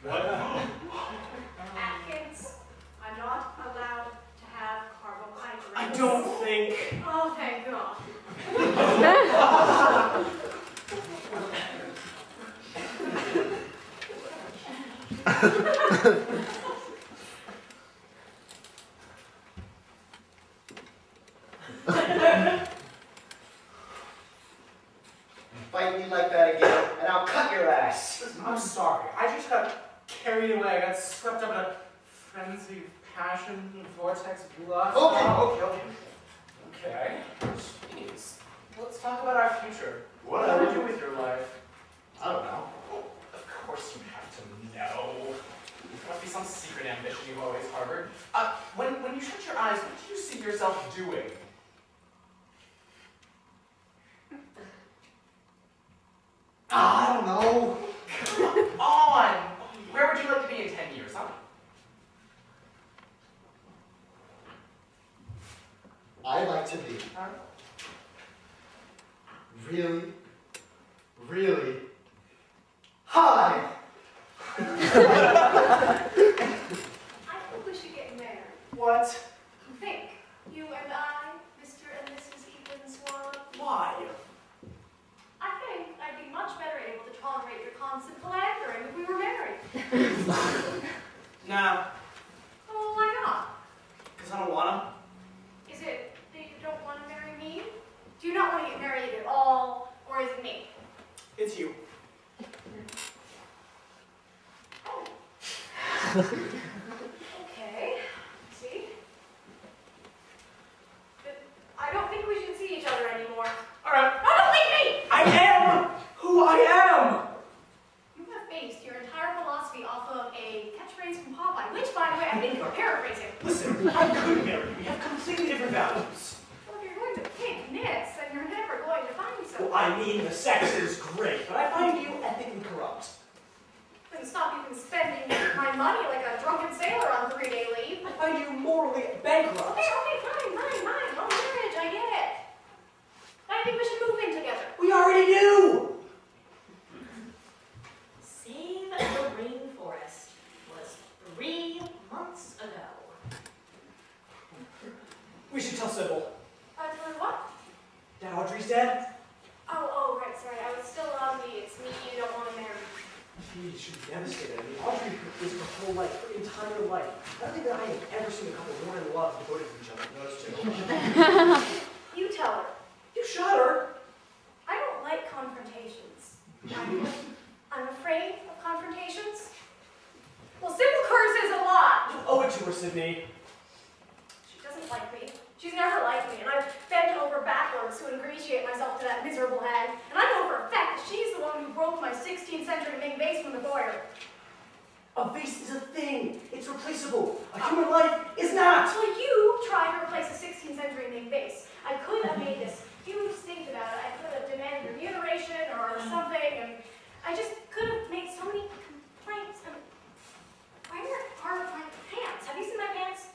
What? Atkins, I'm not allowed to have carbohydrates. I don't think. Oh, thank God. Fight me like that again, and I'll cut your ass. Listen, I'm sorry. I just got carried away. I got swept up in a frenzy of passion, a vortex of lust. Okay. Okay. Jeez. Let's talk about our future. What? What do you do with your life? I don't know. Oh, of course you have to know. There must be some secret ambition you've always harbored. When you shut your eyes, what do you see yourself doing? I don't know. Come on! Where would you like to be in 10 years, huh? I'd like to be really, really high. I think we should get married. What? Think, you and I, Mr. and Mrs. Ethan Swan. Why? I think I'd be much better able to tolerate your constant philandering if we were married. Nah, Oh, why not? because I don't wanna. Is it that you don't want to marry me? Do you not want to get married at all, or is it me? It's you. Oh. Okay. See? But I don't think we should see each other anymore. Alright. No, don't leave me! I am who I am! You have based your entire philosophy off of a catchphrase from Popeye, which, by the way, I think you're paraphrasing. Listen, I could marry you. We have completely different values. Well, if you're going to pick nits, then you're never going to find someone. Well, I mean, the sex is great, but I find you ethically corrupt. Then stop you from spending my money like a drunken sailor on 3-day leave. I find you morally bankrupt. Okay, fine. No marriage, I get it. I think we should move in together. We already do! Save the Rainforest was 3 months ago. We should tell Sybil. Tell her what? That Audrey's dead? Oh, right, sorry. I was still on the it's me you don't want to marry. She should be devastated. I mean, Audrey is her whole life, her entire life. I don't think that I have ever seen a couple more in love devoted to each other than those two. You tell her. You shot her. I don't like confrontations. I'm afraid of confrontations. Well, Sybil curses a lot. You owe it to her, Sydney. She doesn't like me. She's never liked me, and I've bent over backwards to ingratiate myself to that miserable hag. And I know for a fact that she's the one who broke my 16th century Ming vase from the foyer. A vase is a thing. It's replaceable. A human life is not. Well, you tried to replace a 16th century Ming vase. I could have made this huge stink about it. I could have demanded remuneration or something, and I just could have made so many complaints. And where are my pants? Have you seen my pants?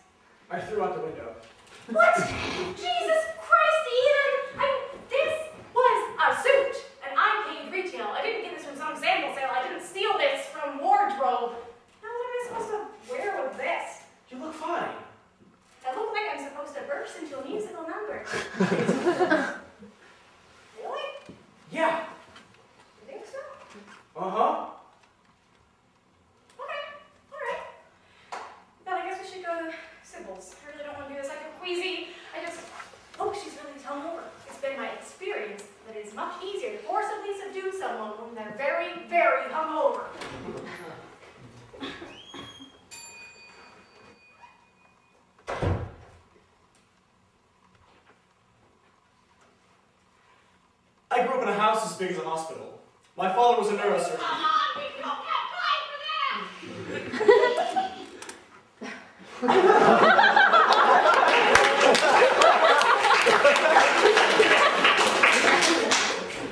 I threw out the window. What? Jesus Christ, Ethan! This was a suit, and I paid retail. I didn't get this from some sample sale. I didn't steal this from wardrobe. Now what am I supposed to wear with this? You look fine. I look like I'm supposed to burst into a musical number. Really? Yeah. You think so? Uh-huh. Okay, alright. Then I guess we should go to Sybil's. I really don't want to do this. I feel queasy. She's really hungover. It's been my experience that it's much easier to forcibly subdue someone when they're very, very hungover. I grew up in a house as big as a hospital. My father was a neurosurgeon. Come on, we don't have time for that!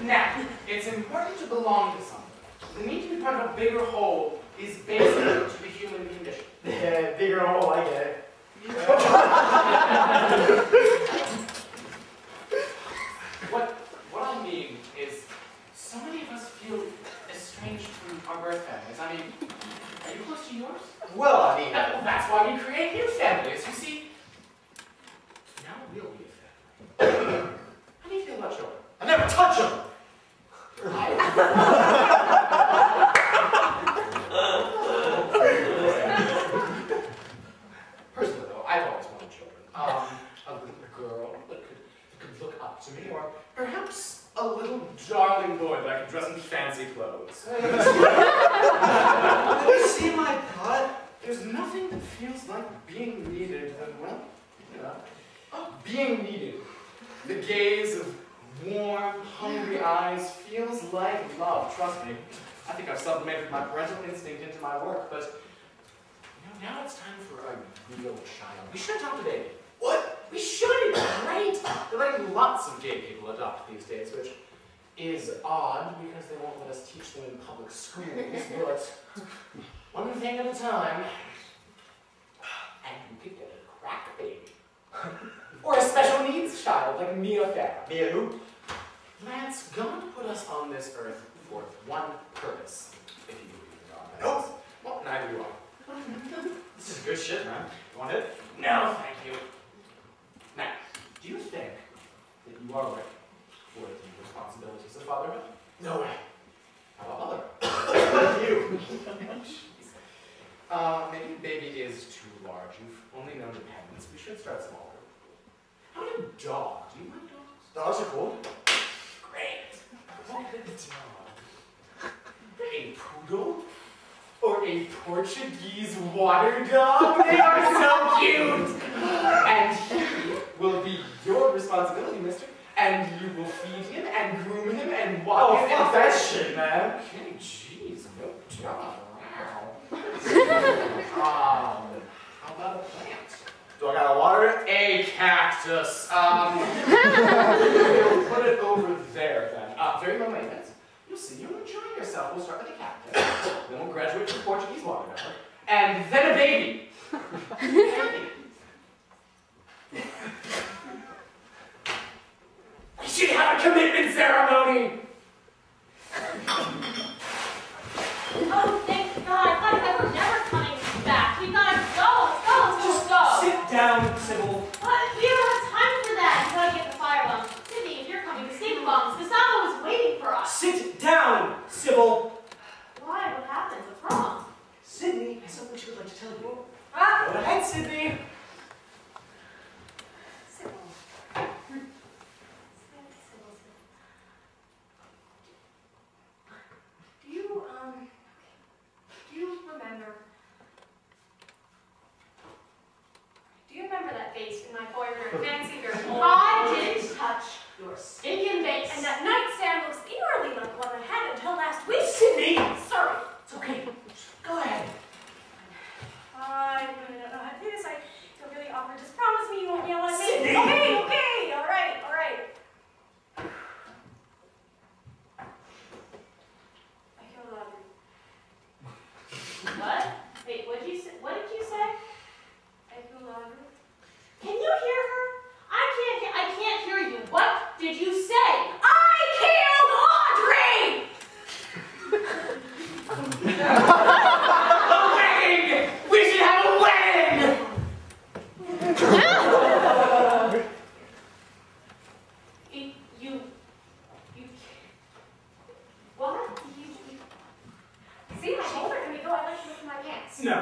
Now, it's important to belong to something. The need to be part of a bigger whole is basic to the human condition. Yeah, bigger hole, I get it. What I mean is, so many of us feel estranged from our birth families. I mean, Are you close to yours? Well, I mean, That's why we create new families. You see, now we'll be a family. How do you feel about children? I never touch them. Personally, though, I've always wanted children. A little girl that could look up to me, or perhaps a little darling boy that I could dress in fancy clothes. You see my pot? There's nothing that feels like being needed than, well, being needed. The gaze of warm, hungry eyes feels like love, trust me. I think I've sublimated my parental instinct into my work, but now it's time for a real child. We should adopt a baby. What? We should! It's great! They're letting lots of gay people adopt these days, which is odd because they won't let us teach them in public schools, but one thing at a time. And you could get a crack baby. Or a special needs child like Mia Farah. Mia who? Lance, God put us on this earth for one purpose, if you believe in God. Nope. Well, neither do I. This is good shit, man. You want it? No, thank you. Now, do you think that you are ready for the responsibilities of fatherhood? No way. How about mother? You. Maybe baby is too large. You've only known dependence. We should start smaller. How about a dog? Do you like dogs? Dogs are cool. Great. What kind of dog? A poodle? Or a Portuguese water dog? They are so cute! And he will be your responsibility, mister. And you will feed him and groom him and walk him. Fuck that shit, man. Okay, jeez, no dog. Wow. How about a plant? Do I gotta water it? A cactus. We'll put it over there then. Very low maintenance. You'll see, you'll enjoy yourself. We'll start with a cactus. Then we'll graduate to Portuguese water dog. And then a baby. We should have a commitment ceremony. Oh, thank God. I thought you guys were never coming back. We gotta go. Let's go. Sit down, Sybil. But we don't have time for that. You gotta get the fire bombs. Sydney, if you're coming, the steam bombs. Gustavo is waiting for us. Sit down, Sybil. Why? What happened? What's wrong? Sydney has something she would like to tell you. Ah! Go ahead, Sydney. Do you remember that vase in my foyer in Fancy Girl? I didn't touch your stinking vase. And that nightstand looks eerily like one I had until last week. Sydney! Sorry. It's okay. Go ahead. I really don't know how to do this. I feel really awkward. Just promise me you won't yell at me. Sydney! Okay. All right. I feel lovely. What? Wait, what did you say? I feel lovely. Can you hear her? I can't hear you. What did you say? I killed Audrey! A wedding! We should have a wedding! What? See, my shoulder. Can we go? I like to look in my pants. No.